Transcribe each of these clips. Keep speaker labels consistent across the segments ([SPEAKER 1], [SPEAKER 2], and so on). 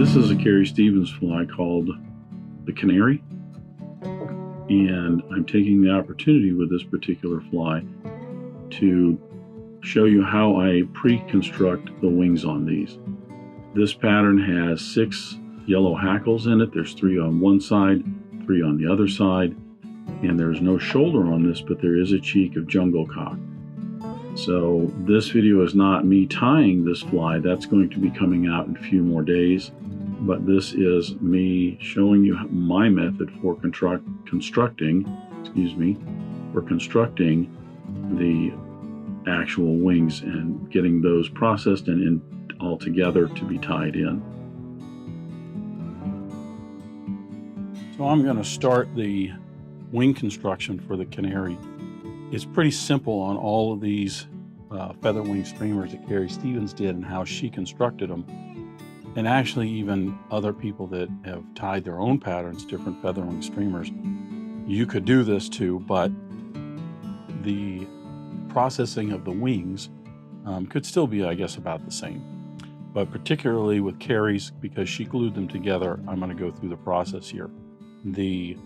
[SPEAKER 1] This is a Carrie Stevens fly called the Canary, and I'm taking the opportunity with this particular fly to show you how I pre-construct the wings on these. This pattern has 6 yellow hackles in it. There's 3 on one side, 3 on the other side, and there's no shoulder on this, but there is a cheek of jungle cock. So this video is not me tying this fly. That's going to be coming out in a few more days. But this is me showing you my method for constructing the actual wings and getting those processed and all together to be tied in. So I'm going to start the wing construction for the Canary. It's pretty simple on all of these feather wing streamers that Carrie Stevens did and how she constructed them. And actually even other people that have tied their own patterns, different feather wing streamers, you could do this too, but the processing of the wings could still be, I guess, about the same. But particularly with Carrie's, because she glued them together, I'm going to go through the process here. The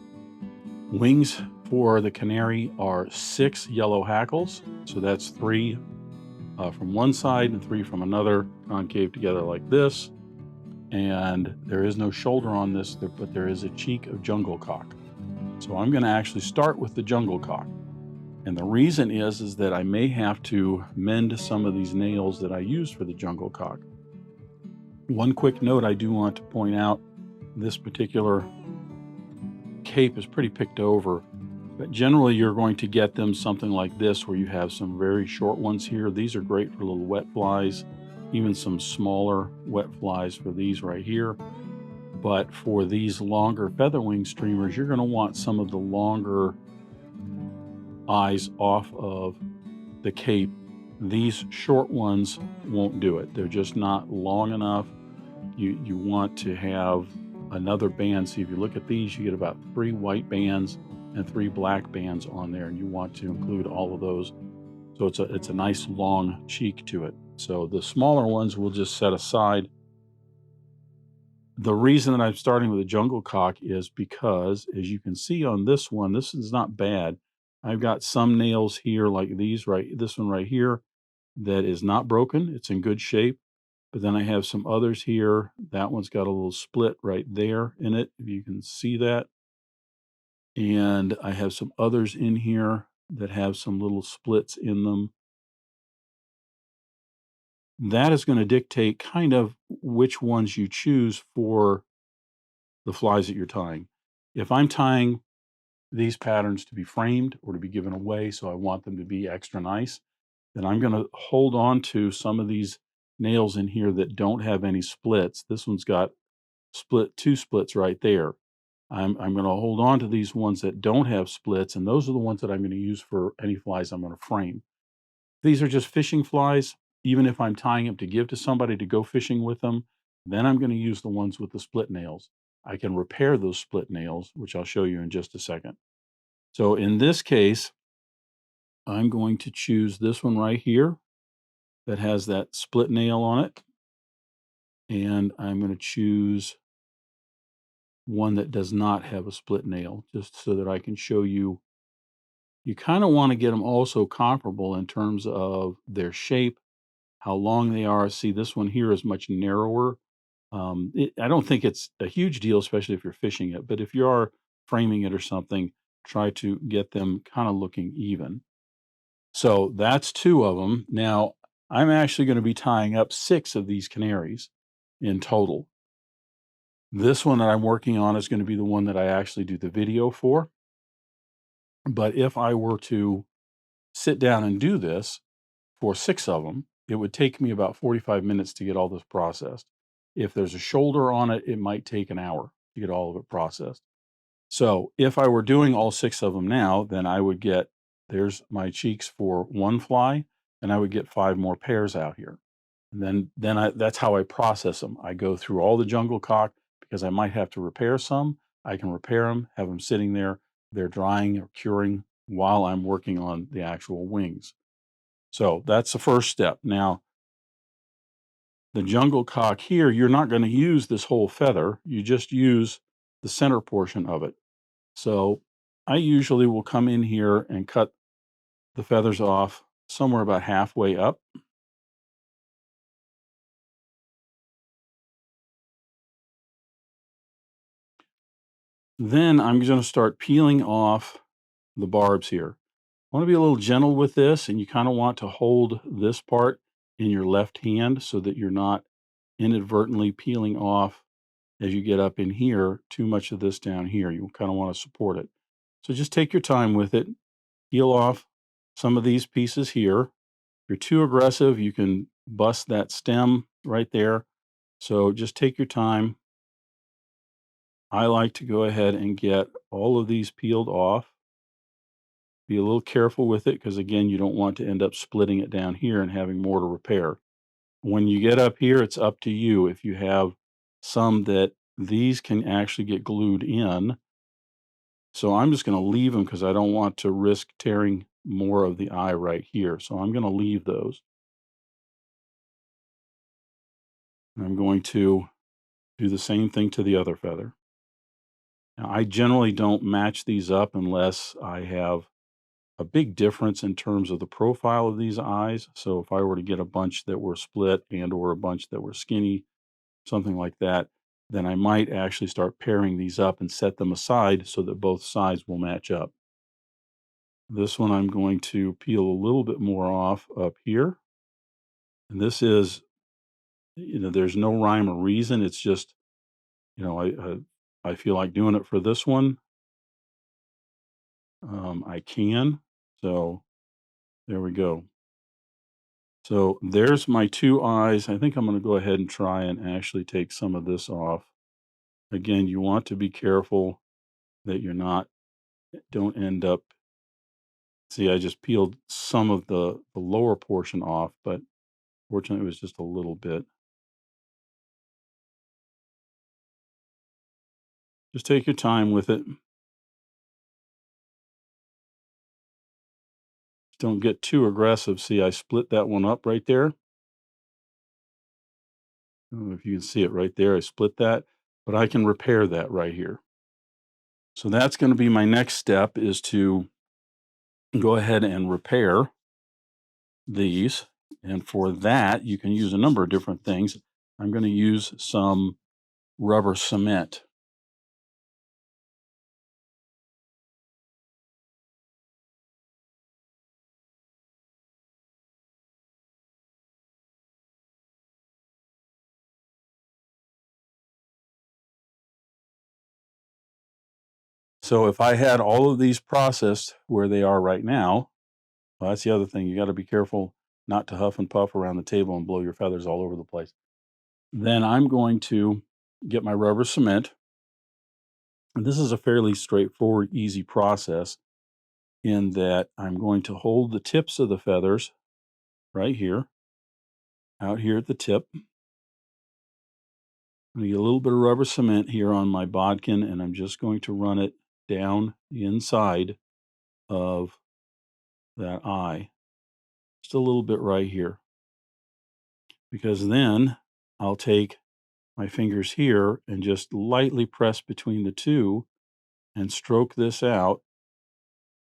[SPEAKER 1] wings for the Canary are 6 yellow hackles, so that's 3 from one side and 3 from another, concave together like this. And there is no shoulder on this, but there is a cheek of jungle cock. So I'm going to actually start with the jungle cock. And the reason is that I may have to mend some of these nails that I used for the jungle cock. One quick note I do want to point out, this particular cape is pretty picked over, but generally you're going to get them something like this where you have some very short ones here. These are great for little wet flies, even some smaller wet flies for these right here. But for these longer feather wing streamers, you're going to want some of the longer eyes off of the cape. These short ones won't do it. They're just not long enough. You want to have another band. See, if you look at these, you get about 3 white bands and 3 black bands on there, and you want to include all of those. So it's a nice long cheek to it. So the smaller ones we'll just set aside. The reason that I'm starting with a jungle cock is because, as you can see on this one, this is not bad. I've got some nails here like these, this one right here, that is not broken. It's in good shape. But then I have some others here. That one's got a little split right there in it, if you can see that. And I have some others in here that have some little splits in them. That is going to dictate kind of which ones you choose for the flies that you're tying. If I'm tying these patterns to be framed or to be given away, so I want them to be extra nice, then I'm going to hold on to some of these nails in here that don't have any splits. This one's got 2 splits right there. I'm going to hold on to these ones that don't have splits, and those are the ones that I'm going to use for any flies I'm going to frame. These are just fishing flies. Even if I'm tying them to give to somebody to go fishing with them, then I'm going to use the ones with the split nails. I can repair those split nails, which I'll show you in just a second. So in this case, I'm going to choose this one right here that has that split nail on it. And I'm going to choose one that does not have a split nail, just so that I can show you. You kind of want to get them also comparable in terms of their shape, how long they are. See, this one here is much narrower. I don't think it's a huge deal, especially if you're fishing it, but if you are framing it or something, try to get them kind of looking even. So that's 2 of them. Now, I'm actually going to be tying up 6 of these canaries in total. This one that I'm working on is going to be the one that I actually do the video for. But if I were to sit down and do this for 6 of them, it would take me about 45 minutes to get all this processed. If there's a shoulder on it, it might take an hour to get all of it processed. So if I were doing all 6 of them now, then I would get, there's my cheeks for 1 fly, and I would get 5 more pairs out here. And then that's how I process them. I go through all the jungle cock because I might have to repair some. I can repair them, have them sitting there. They're drying or curing while I'm working on the actual wings. So that's the first step. Now, The jungle cock here, you're not going to use this whole feather. You just use the center portion of it. So I usually will come in here and cut the feathers off somewhere about halfway up. Then I'm going to start peeling off the barbs here. I want to be a little gentle with this, and you kind of want to hold this part in your left hand so that you're not inadvertently peeling off as you get up in here too much of this down here. You kind of want to support it. So just take your time with it. Peel off some of these pieces here. If you're too aggressive, you can bust that stem right there. So just take your time. I like to go ahead and get all of these peeled off. Be a little careful with it because, again, you don't want to end up splitting it down here and having more to repair. When you get up here, it's up to you. If you have some that these can actually get glued in. So I'm just going to leave them because I don't want to risk tearing more of the eye right here. So I'm going to leave those. I'm going to do the same thing to the other feather. Now, I generally don't match these up unless I have a big difference in terms of the profile of these eyes. So if I were to get a bunch that were split and or a bunch that were skinny, something like that, then I might actually start pairing these up and set them aside so that both sides will match up. This one I'm going to peel a little bit more off up here. And this is, there's no rhyme or reason. It's just, I feel like doing it for this one. I can. So there we go. So there's my two eyes. I think I'm going to go ahead and try and actually take some of this off. Again, you want to be careful that don't end up. See, I just peeled some of the lower portion off, but fortunately it was just a little bit. Just take your time with it. Don't get too aggressive. See, I split that one up right there. I don't know if you can see it right there. I split that, but I can repair that right here. So that's going to be my next step, is to go ahead and repair these. And for that, you can use a number of different things. I'm going to use some rubber cement. So if I had all of these processed where they are right now, well, that's the other thing. You got to be careful not to huff and puff around the table and blow your feathers all over the place. Then I'm going to get my rubber cement. And this is a fairly straightforward, easy process in that I'm going to hold the tips of the feathers right here, out here at the tip. I'm going to get a little bit of rubber cement here on my bodkin, and I'm just going to run it down the inside of that eye. Just a little bit right here. Because then I'll take my fingers here and just lightly press between the two and stroke this out,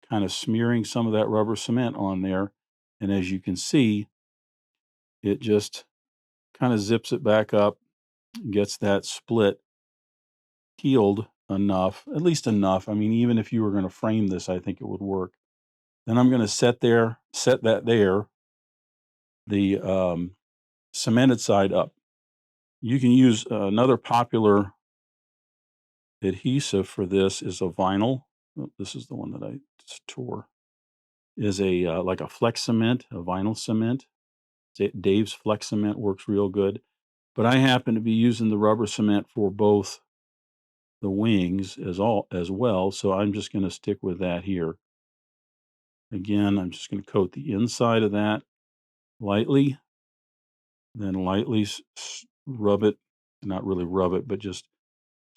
[SPEAKER 1] kind of smearing some of that rubber cement on there. And as you can see, it just kind of zips it back up, gets that split healed enough, at least enough. I mean, even if you were going to frame this, I think it would work. Then I'm going to set that there, the cemented side up. You can use another popular adhesive for this is a vinyl. Oh, this is the one that I just tore. Is a like a flex cement, a vinyl cement. Dave's flex cement works real good. But I happen to be using the rubber cement for both the wings as well, so I'm just going to stick with that here. Again, I'm just going to coat the inside of that lightly, then lightly rub it, not really rub it, but just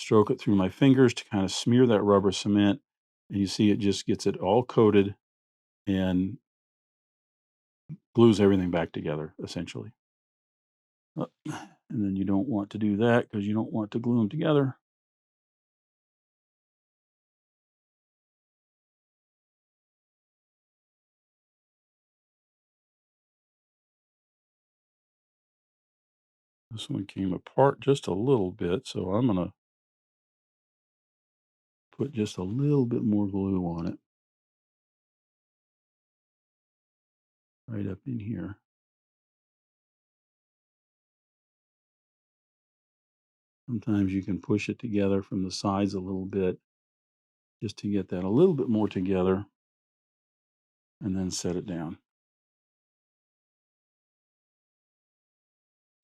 [SPEAKER 1] stroke it through my fingers to kind of smear that rubber cement. And you see it just gets it all coated and glues everything back together, essentially. And then you don't want to do that because you don't want to glue them together. This one came apart just a little bit, so I'm going to put just a little bit more glue on it right up in here. Sometimes you can push it together from the sides a little bit just to get that a little bit more together and then set it down.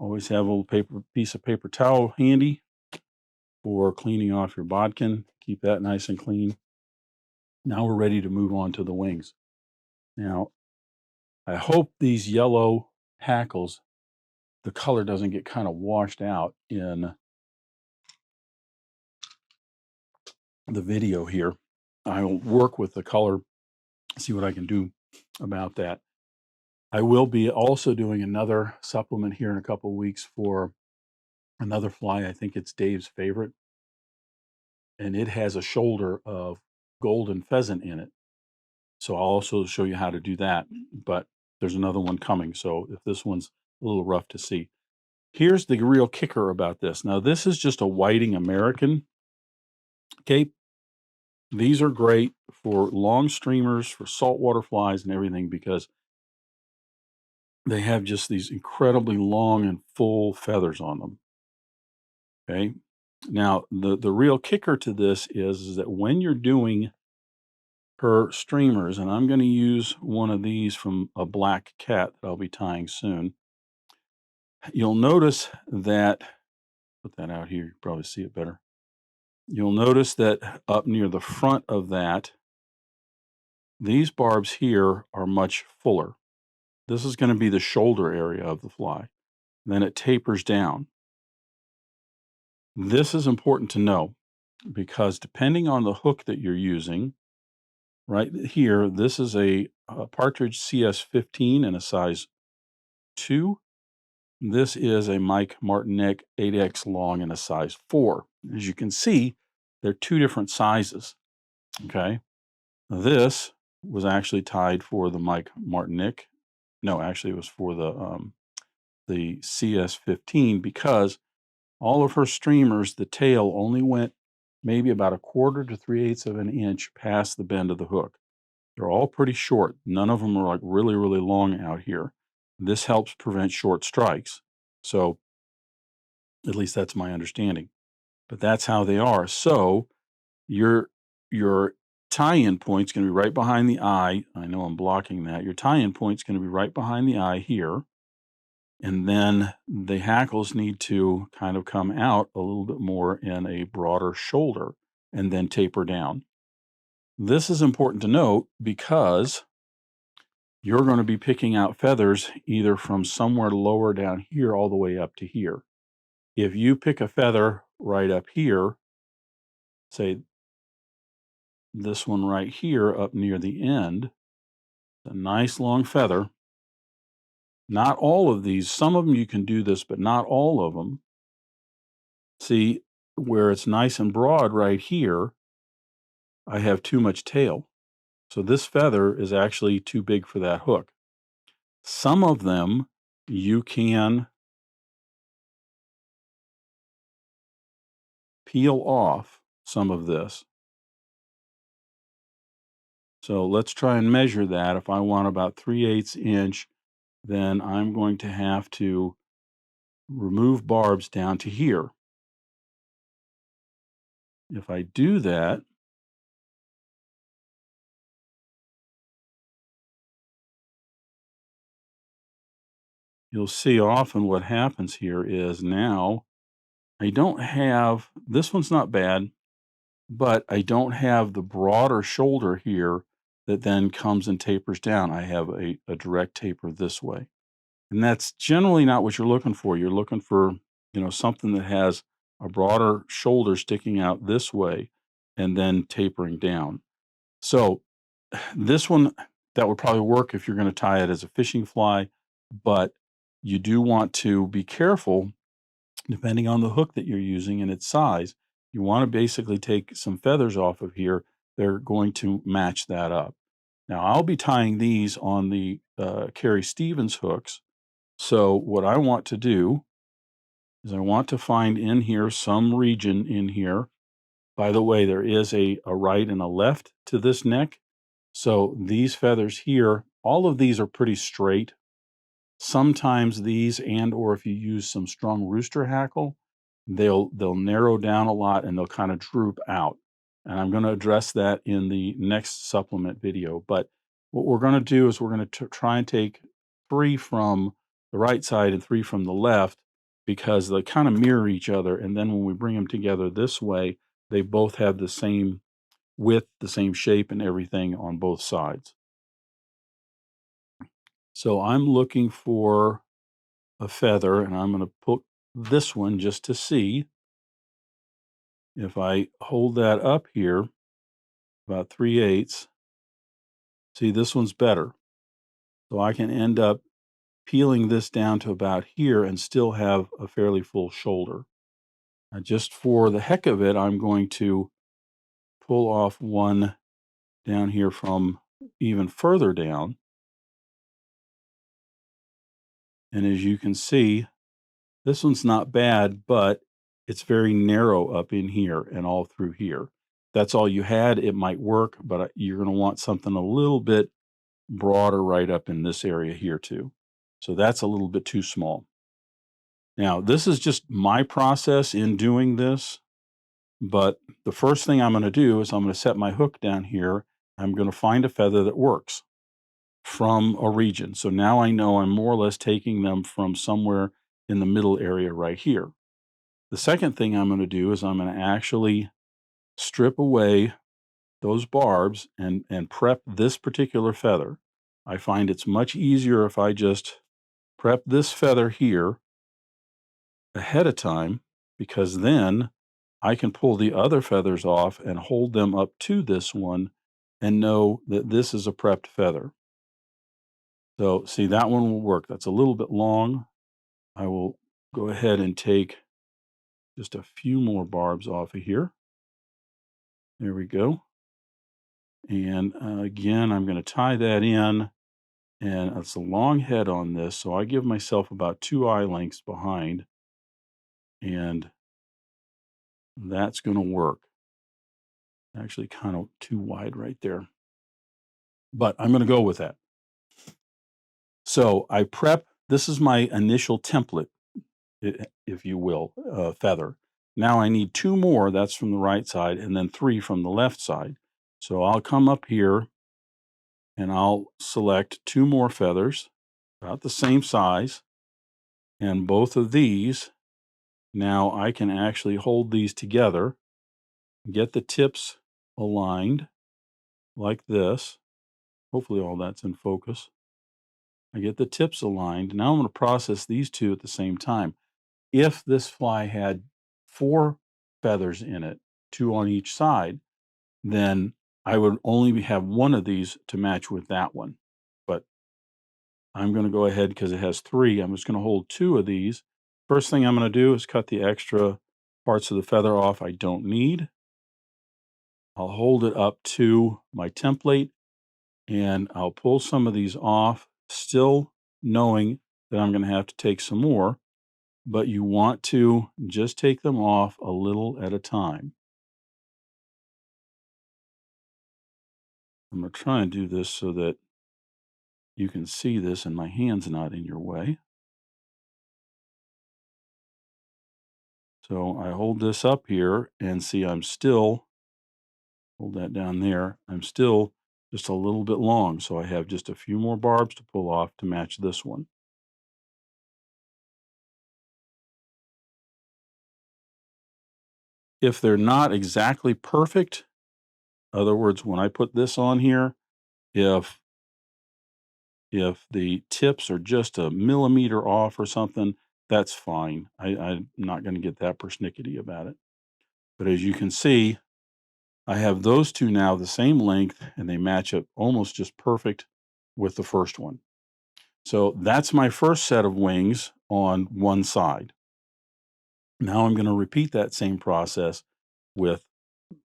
[SPEAKER 1] Always have a little piece of paper towel handy for cleaning off your bodkin. Keep that nice and clean. Now we're ready to move on to the wings. Now, I hope these yellow hackles, the color doesn't get kind of washed out in the video here. I'll work with the color, see what I can do about that. I will be also doing another supplement here in a couple of weeks for another fly. I think it's Dave's favorite, and it has a shoulder of golden pheasant in it. So I'll also show you how to do that, but there's another one coming. So if this one's a little rough to see, here's the real kicker about this. Now, this is just a whiting American cape. These are great for long streamers, for saltwater flies and everything, because they have just these incredibly long and full feathers on them. Okay. Now, the real kicker to this is that when you're doing her streamers, and I'm going to use one of these from a black cat that I'll be tying soon, you'll notice that, put that out here, you can probably see it better. You'll notice that up near the front of that, these barbs here are much fuller. This is going to be the shoulder area of the fly. Then it tapers down. This is important to know because depending on the hook that you're using, right here, this is a Partridge CS15 in a size 2. This is a Mike Martinek 8X long in a size 4. As you can see, they're two different sizes. Okay. This was actually tied for the Mike Martinek. No, actually, it was for the CS15 because all of her streamers, the tail only went maybe about 1/4 to 3/8 of an inch past the bend of the hook. They're all pretty short. None of them are like really, really long out here. This helps prevent short strikes. So at least that's my understanding. But that's how they are. So your tie-in point's going to be right behind the eye. I know I'm blocking that. Your tie-in point's going to be right behind the eye here. And then the hackles need to kind of come out a little bit more in a broader shoulder and then taper down. This is important to note because you're going to be picking out feathers either from somewhere lower down here all the way up to here. If you pick a feather right up here, say this one right here up near the end, a nice long feather. Not all of these, some of them you can do this, but not all of them. See where it's nice and broad right here, I have too much tail. So this feather is actually too big for that hook. Some of them you can peel off some of this. So let's try and measure that. If I want about 3/8 inch, then I'm going to have to remove barbs down to here. If I do that, you'll see often what happens here is now I don't have, this one's not bad, but I don't have the broader shoulder here that then comes and tapers down. I have a direct taper this way. And that's generally not what you're looking for. You're looking for, something that has a broader shoulder sticking out this way and then tapering down. So this one, that would probably work if you're going to tie it as a fishing fly, but you do want to be careful depending on the hook that you're using and its size. You want to basically take some feathers off of here. They're going to match that up. Now, I'll be tying these on the Carrie Stevens hooks. So what I want to do is I want to find in here some region in here. By the way, there is a right and a left to this neck. So these feathers here, all of these are pretty straight. Sometimes these, and or if you use some strong rooster hackle, they'll narrow down a lot and they'll kind of droop out. And I'm going to address that in the next supplement video. But what we're going to do is we're going to try and take 3 from the right side and 3 from the left, because they kind of mirror each other. And then when we bring them together this way, they both have the same width, the same shape, and everything on both sides. So I'm looking for a feather, and I'm going to put this one just to see. If I hold that up here about 3/8, see, this one's better. So I can end up peeling this down to about here and still have a fairly full shoulder. Now, just for the heck of it, I'm going to pull off one down here from even further down. And as you can see, this one's not bad, but it's very narrow up in here and all through here. If that's all you had, it might work, but you're going to want something a little bit broader right up in this area here too. So that's a little bit too small. Now, this is just my process in doing this, but the first thing I'm going to do is I'm going to set my hook down here. I'm going to find a feather that works from a region. So now I know I'm more or less taking them from somewhere in the middle area right here. The second thing I'm going to do is I'm going to actually strip away those barbs and prep this particular feather. I find it's much easier if I just prep this feather here ahead of time, because then I can pull the other feathers off and hold them up to this one and know that this is a prepped feather. So see, that one will work. That's a little bit long. I will go ahead and take just a few more barbs off of here. There we go. And again, I'm going to tie that in, and it's a long head on this. So I give myself about 2 eye lengths behind, and that's going to work. Actually, kind of too wide right there, but I'm going to go with that. So I prep, this is my initial template, if you will, feather. Now I need 2 more, that's from the right side, and then 3 from the left side. So I'll come up here and I'll select 2 more feathers, about the same size, and both of these, now I can actually hold these together, get the tips aligned like this. Hopefully all that's in focus. I get the tips aligned. Now I'm going to process these 2 at the same time. If this fly had 4 feathers in it, 2 on each side, then I would only have 1 of these to match with that one. But I'm going to go ahead because it has 3. I'm just going to hold 2 of these. First thing I'm going to do is cut the extra parts of the feather off I don't need. I'll hold it up to my template and I'll pull some of these off, still knowing that I'm going to have to take some more, but you want to just take them off a little at a time. I'm going to try and do this so that you can see this and my hand's not in your way. So I hold this up here and see I'm still, hold that down there, I'm still just a little bit long. So I have just a few more barbs to pull off to match this one. If they're not exactly perfect, in other words, when I put this on here, if the tips are just a millimeter off or something, that's fine. I'm not going to get that persnickety about it. But as you can see, I have those 2 now the same length, and they match up almost just perfect with the first one. So that's my first set of wings on one side. Now I'm going to repeat that same process with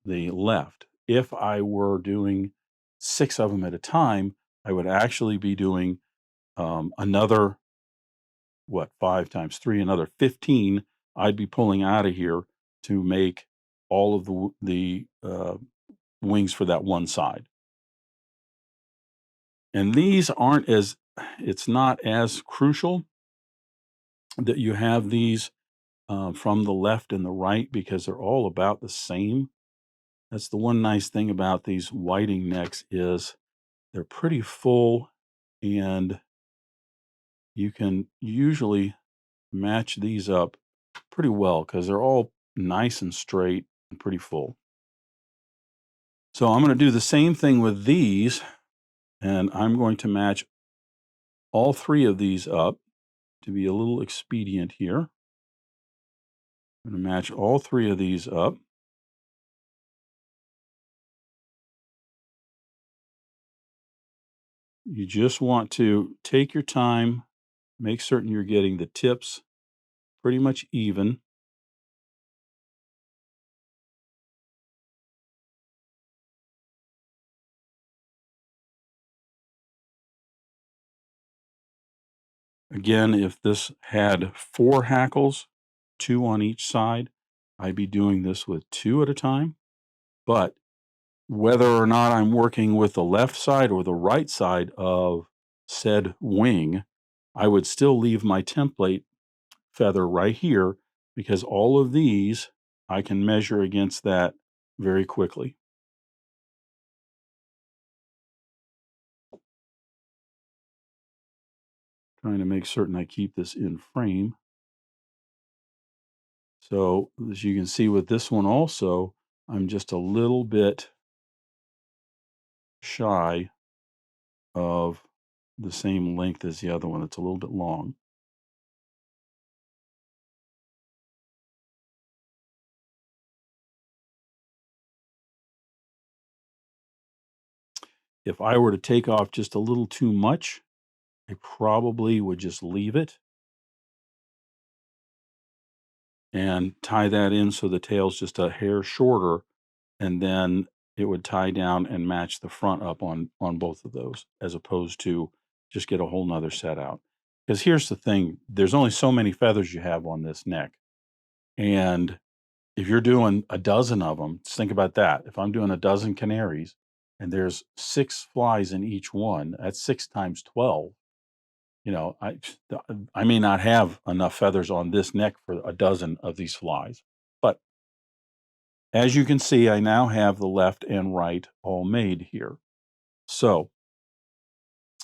[SPEAKER 1] the left. If I were doing 6 of them at a time, I would actually be doing another, what, 5 times 3, another 15 I'd be pulling out of here to make all of the wings for that one side. And these aren't as it's not as crucial that you have these from the left and the right because they're all about the same. That's the one nice thing about these whiting necks is they're pretty full, and you can usually match these up pretty well because they're all nice and straight and pretty full. So I'm going to do the same thing with these, and I'm going to match all 3 of these up to be a little expedient here. I'm going to match all 3 of these up. You just want to take your time, make certain you're getting the tips pretty much even. Again, if this had 4 hackles, 2 on each side, I'd be doing this with 2 at a time. But whether or not I'm working with the left side or the right side of said wing, I would still leave my template feather right here because all of these I can measure against that very quickly. Trying to make certain I keep this in frame. So as you can see with this one also, I'm just a little bit shy of the same length as the other one. It's a little bit long. If I were to take off just a little too much, I probably would just leave it and tie that in so the tail's just a hair shorter, and then it would tie down and match the front up on both of those, as opposed to just get a whole nother set out. Because here's the thing, there's only so many feathers you have on this neck. And if you're doing a dozen of them, just think about that. If I'm doing a dozen canaries and there's 6 flies in each one, that's 6 times 12. You know, I may not have enough feathers on this neck for a dozen of these flies. But as you can see, I now have the left and right all made here. So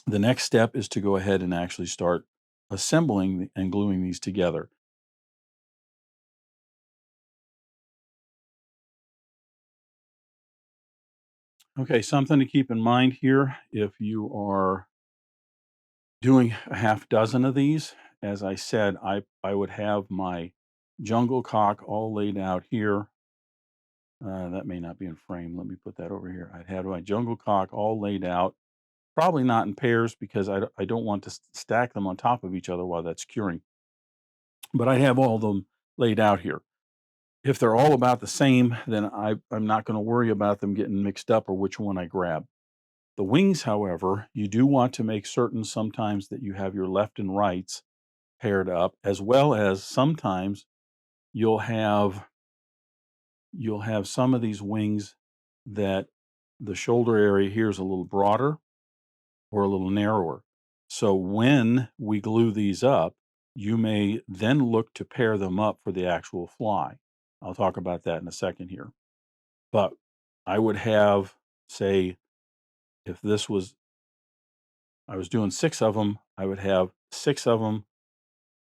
[SPEAKER 1] the next step is to go ahead and actually start assembling and gluing these together. Okay, something to keep in mind here if you are doing a half dozen of these. As I said, I would have my jungle cock all laid out here. That may not be in frame. Let me put that over here. I'd have my jungle cock all laid out, probably not in pairs because I don't want to stack them on top of each other while that's curing. But I have all of them laid out here. If they're all about the same, then I'm not going to worry about them getting mixed up or which one I grab. The wings, however, you do want to make certain sometimes that you have your left and rights paired up, as well as sometimes you'll have some of these wings that the shoulder area here is a little broader or a little narrower. So when we glue these up, you may then look to pair them up for the actual fly. I'll talk about that in a second here. But I would have, say, if this was, I was doing 6 of them, I would have 6 of them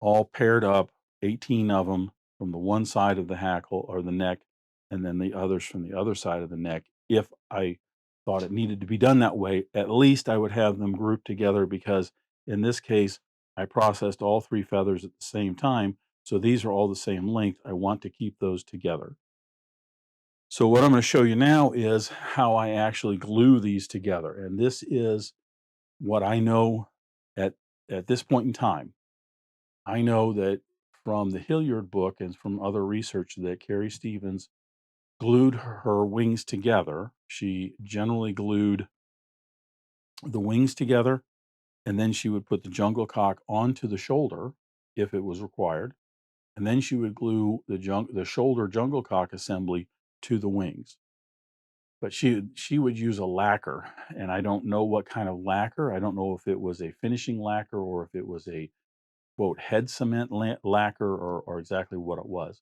[SPEAKER 1] all paired up, 18 of them from the one side of the hackle or the neck, and then the others from the other side of the neck. If I thought it needed to be done that way, at least I would have them grouped together because in this case, I processed all 3 feathers at the same time. So these are all the same length. I want to keep those together. So what I'm going to show you now is how I actually glue these together. And this is what I know at at this point in time, I know that from the Hilliard book and from other research that Carrie Stevens glued her wings together. She generally glued the wings together, and then she would put the jungle cock onto the shoulder if it was required, and then she would glue the shoulder jungle cock assembly to the wings. But she would use a lacquer, and I don't know what kind of lacquer. I don't know if it was a finishing lacquer or if it was a quote head cement lacquer or exactly what it was.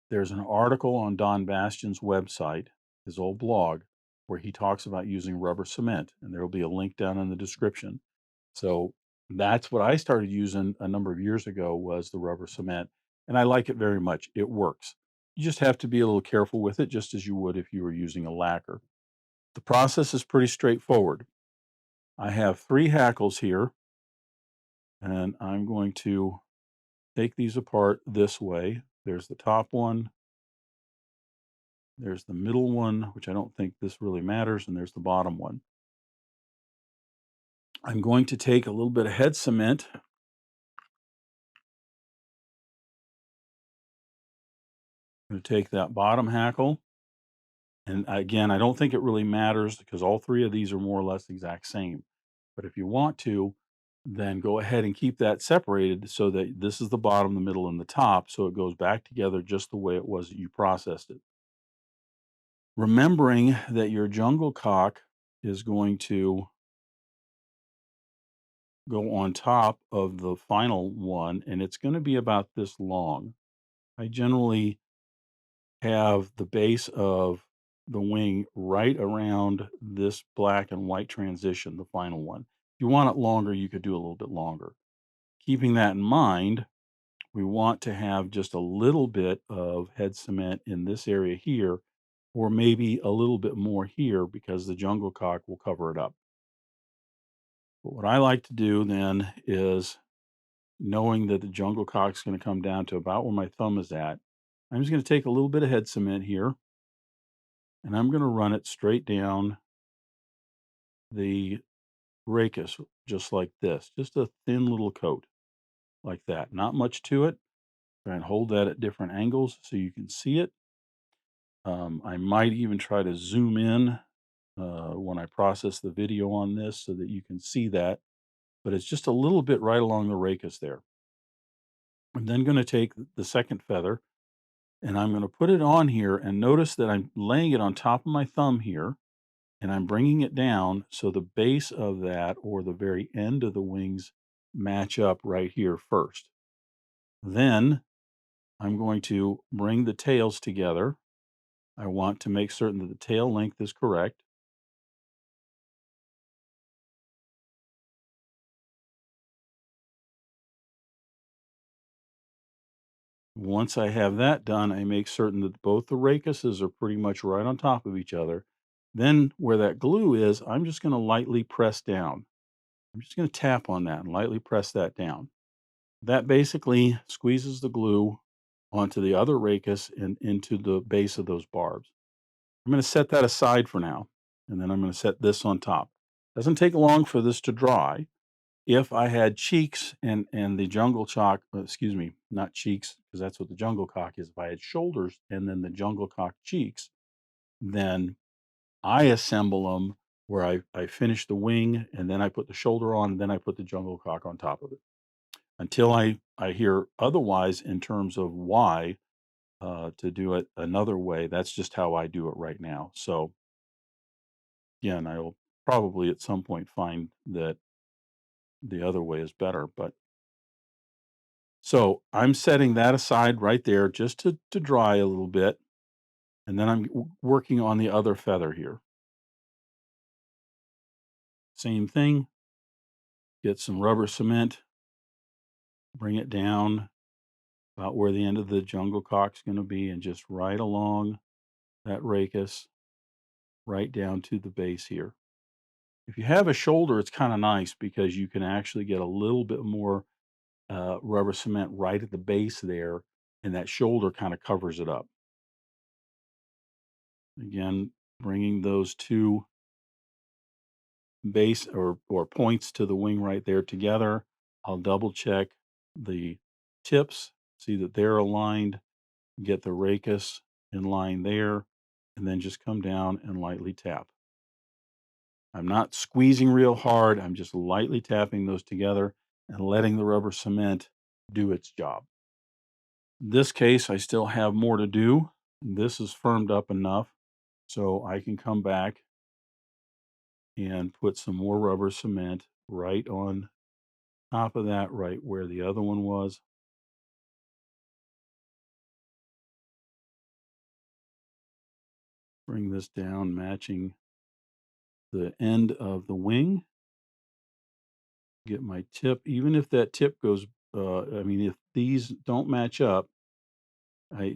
[SPEAKER 1] There's an article on Don Bastian's website, his old blog, where he talks about using rubber cement, and there will be a link down in the description. So that's what I started using a number of years ago was the rubber cement, and I like it very much. It works. You just have to be a little careful with it, just as you would if you were using a lacquer. The process is pretty straightforward. I have 3 hackles here, and I'm going to take these apart this way. There's the top one, there's the middle one, which I don't think this really matters, and there's the bottom one. I'm going to take a little bit of head cement. I'm going to take that bottom hackle. And again, I don't think it really matters because all 3 of these are more or less the exact same. But if you want to, then go ahead and keep that separated so that this is the bottom, the middle, and the top. So it goes back together just the way it was that you processed it. Remembering that your jungle cock is going to go on top of the final one, and it's going to be about this long. I generally have the base of the wing right around this black and white transition, the final one. If you want it longer, you could do a little bit longer. Keeping that in mind, we want to have just a little bit of head cement in this area here, or maybe a little bit more here because the jungle cock will cover it up. But what I like to do then is knowing that the jungle cock's going to come down to about where my thumb is at, I'm just going to take a little bit of head cement here and I'm going to run it straight down the rachis just like this, just a thin little coat like that. Not much to it. Try and hold that at different angles so you can see it. I might even try to zoom in when I process the video on this so that you can see that, but it's just a little bit right along the rachis there. I'm then going to take the second feather and I'm going to put it on here and notice that I'm laying it on top of my thumb here and I'm bringing it down so the base of that or the very end of the wings match up right here first. Then I'm going to bring the tails together. I want to make certain that the tail length is correct. Once I have that done, I make certain that both the rachises are pretty much right on top of each other. Then where that glue is, I'm just going to lightly press down. I'm just going to tap on that and lightly press that down. That basically squeezes the glue onto the other rachis and into the base of those barbs. I'm going to set that aside for now, and then I'm going to set this on top. Doesn't take long for this to dry. If I had cheeks and the jungle cock, excuse me, not cheeks, because that's what the jungle cock is. If I had shoulders and then the jungle cock cheeks, then I assemble them where I finish the wing and then I put the shoulder on, and then I put the jungle cock on top of it. Until I hear otherwise in terms of why to do it another way, that's just how I do it right now. So again, I will probably at some point find that the other way is better. But so I'm setting that aside right there just to dry a little bit. And then I'm working on the other feather here. Same thing, get some rubber cement, bring it down about where the end of the jungle cock's going to be, and just right along that rachis, right down to the base here. If you have a shoulder, it's kind of nice because you can actually get a little bit more rubber cement right at the base there, and that shoulder kind of covers it up. Again, bringing those two base or points to the wing right there together. I'll double check the tips, see that they're aligned, get the rachis in line there, and then just come down and lightly tap. I'm not squeezing real hard. I'm just lightly tapping those together and letting the rubber cement do its job. This case, I still have more to do. This is firmed up enough so I can come back and put some more rubber cement right on top of that, right where the other one was. Bring this down, matching the end of the wing. Get my tip, even if that tip goes, I mean, if these don't match up,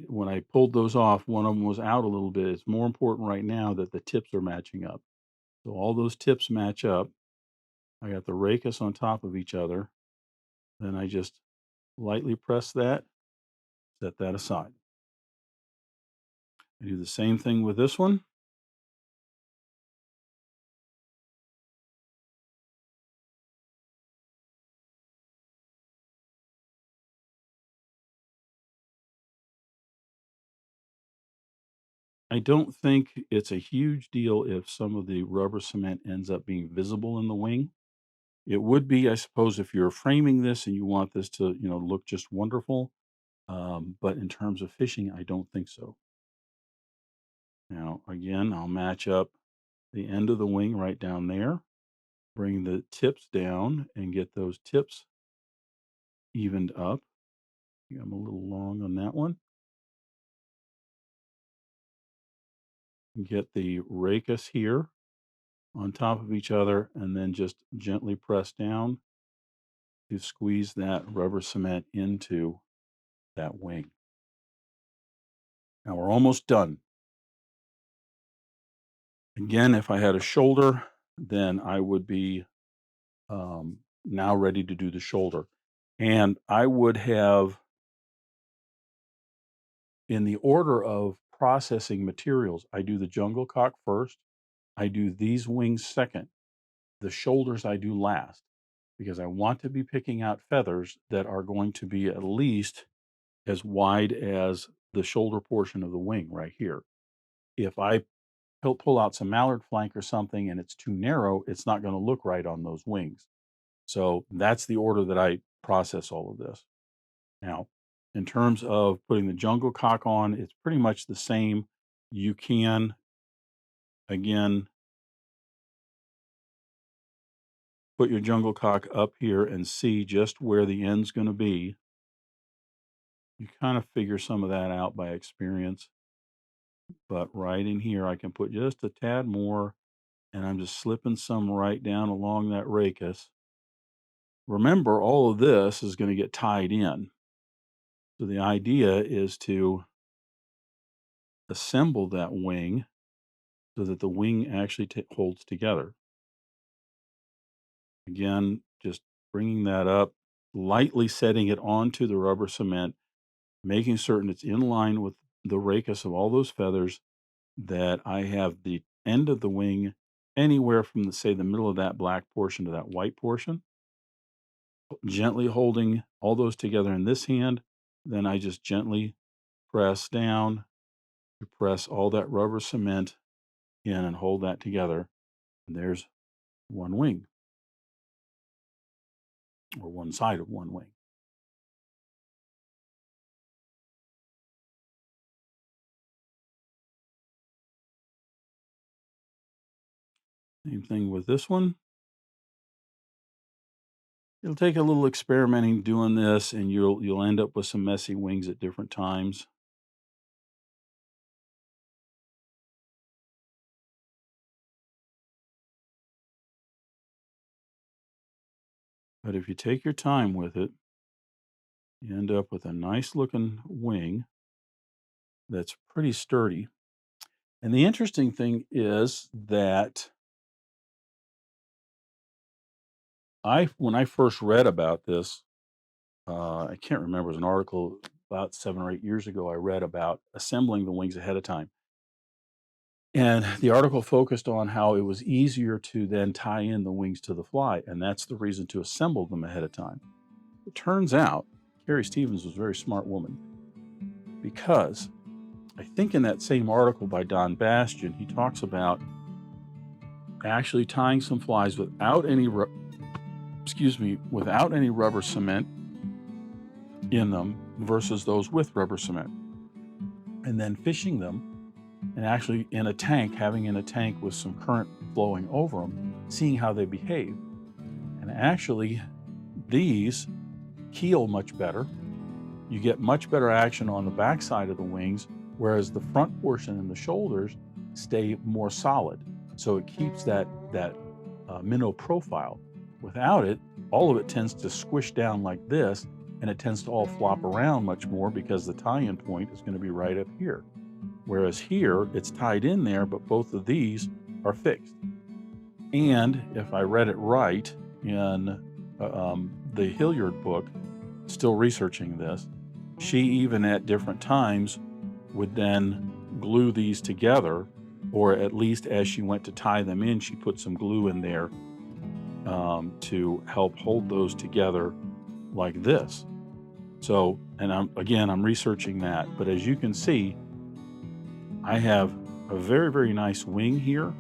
[SPEAKER 1] when I pulled those off, one of them was out a little bit. It's more important right now that the tips are matching up. So all those tips match up. I got the rachis on top of each other. Then I just lightly press that, set that aside. I do the same thing with this one. I don't think it's a huge deal if some of the rubber cement ends up being visible in the wing. It would be, I suppose, if you're framing this and you want this to, look just wonderful. But in terms of fishing, I don't think so. Now, again, I'll match up the end of the wing right down there, bring the tips down and get those tips evened up. I think I'm a little long on that one. Get the rachis here on top of each other and then just gently press down to squeeze that rubber cement into that wing. Now we're almost done. Again, if I had a shoulder, then I would be now ready to do the shoulder. And I would have, in the order of processing materials, I do the jungle cock first, I do these wings second, the shoulders I do last, because I want to be picking out feathers that are going to be at least as wide as the shoulder portion of the wing right here. If I pull out some mallard flank or something and it's too narrow, it's not going to look right on those wings. So that's the order that I process all of this. Now, in terms of putting the jungle cock on, it's pretty much the same. You can, again, put your jungle cock up here and see just where the end's going to be. You kind of figure some of that out by experience. But right in here, I can put just a tad more, and I'm just slipping some right down along that rachis. Remember, all of this is going to get tied in. So the idea is to assemble that wing so that the wing actually holds together. Again, just bringing that up, lightly setting it onto the rubber cement, making certain it's in line with the rachis of all those feathers, that I have the end of the wing anywhere from say the middle of that black portion to that white portion, gently holding all those together in this hand. Then I just gently press down to press all that rubber cement in and hold that together. And there's one wing, or one side of one wing. Same thing with this one. It'll take a little experimenting doing this, and you'll end up with some messy wings at different times. But if you take your time with it, you end up with a nice looking wing that's pretty sturdy. And the interesting thing is that when I first read about this, I can't remember, it was an article about 7 or 8 years ago. I read about assembling the wings ahead of time. And the article focused on how it was easier to then tie in the wings to the fly, and that's the reason to assemble them ahead of time. It turns out Carrie Stevens was a very smart woman, because I think in that same article by Don Bastian, he talks about actually tying some flies without any without any rubber cement in them versus those with rubber cement, and then fishing them, and actually having in a tank with some current flowing over them, seeing how they behave. And actually, these keel much better. You get much better action on the backside of the wings, whereas the front portion and the shoulders stay more solid. So it keeps that minnow profile. Without it, all of it tends to squish down like this, and it tends to all flop around much more because the tie-in point is going to be right up here. Whereas here, it's tied in there, but both of these are fixed. And if I read it right in the Hilliard book, still researching this, she even at different times would then glue these together, or at least as she went to tie them in, she put some glue in there to help hold those together like this. So, and I'm researching that, but as you can see, I have a very, very nice wing here.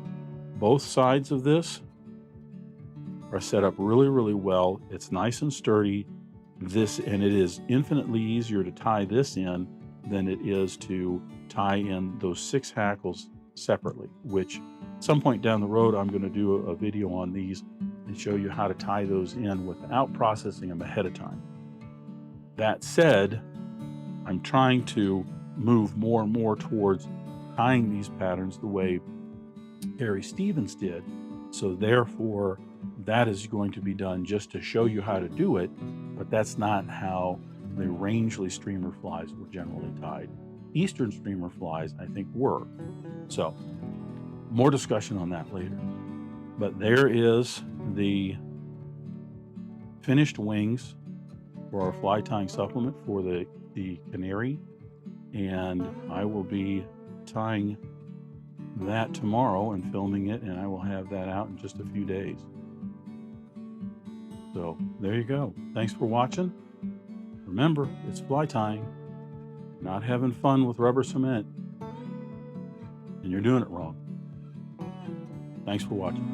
[SPEAKER 1] Both sides of this are set up really, really well. It's nice and sturdy. And it is infinitely easier to tie this in than it is to tie in those 6 hackles separately, which at some point down the road, I'm going to do a video on these and show you how to tie those in without processing them ahead of time. That said, I'm trying to move more and more towards tying these patterns the way Carrie Stevens did. So therefore, that is going to be done just to show you how to do it, but that's not how the Rangeley streamer flies were generally tied. Eastern streamer flies, I think, were. So, more discussion on that later. But there is the finished wings for our fly tying supplement for the Canary, and I will be tying that tomorrow and filming it, and I will have that out in just a few days. So there you go. Thanks for watching. Remember, it's fly tying, not having fun with rubber cement, and you're doing it wrong. Thanks for watching.